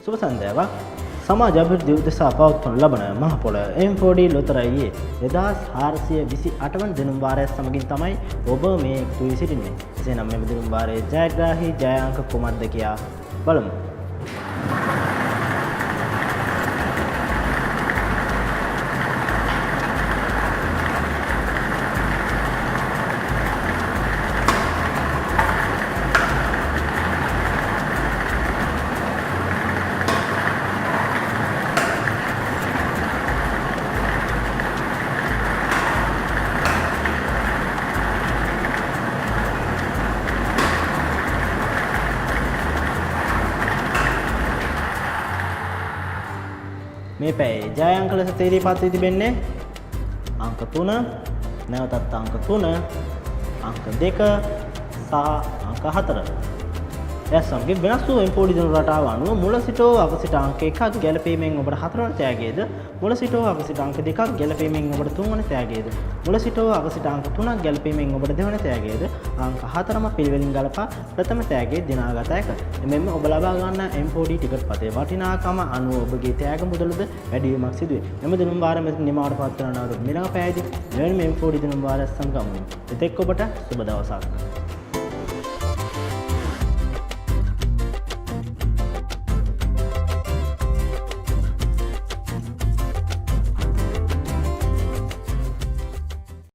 සුබ සන්ධ්‍යාවක්. සමාජ අභිවෘද්ධි උදෙසා පවත්වනු ලබන මහ පොළ M4D ලොතරැයියේ 2428 වන දිනුම් වාරය සමගින් තමයි ඔබ මේ එක්තු වී සිටින්නේ. එසේනම් මෙම දිනුම් වාරයේ ජයග්‍රාහී ජය අංක කුමක්ද කියා බලමු. මේ පැයේ ජය අංක ලෙස තේරීපත් වී තිබෙන්නේ අංක 3, නැවතත් අංක 3, අංක 2 සහ අංක 4. එසම්ගේ වෙනස් වූ M4D දිනු රටාව අනුව මුල සිට අග සිට අංක 1ක් ගැලපීමෙන් ඔබට 4 වන තෑගයද, මුල සිට අග සිට අංක 2ක් ගැලපීමෙන් ඔබට 3 වන තෑගයද, මුල සිට අග සිට අංක 3ක් ගැලපීමෙන් ඔබට 2 වන තෑගයද, අංක 4ම පිළිවෙලින් ගලපා ප්‍රථම තෑගයේ දිනාගත හැක. එමෙන්ම ඔබ ලබා ගන්නා M4D ටිකට් පතේ වටිනාකම අනුව ඔබගේ තෑග මුදලද වැඩි වීමක් සිදු වේ. මෙම දිනුම් වාරය මෙතන නිමාවට පත් වන අද මිලක පෑයේදී මෙවැනි M4D දිනුම් වාරයක් සමග ගමු. එතෙක් ඔබට සුබ දවසක්.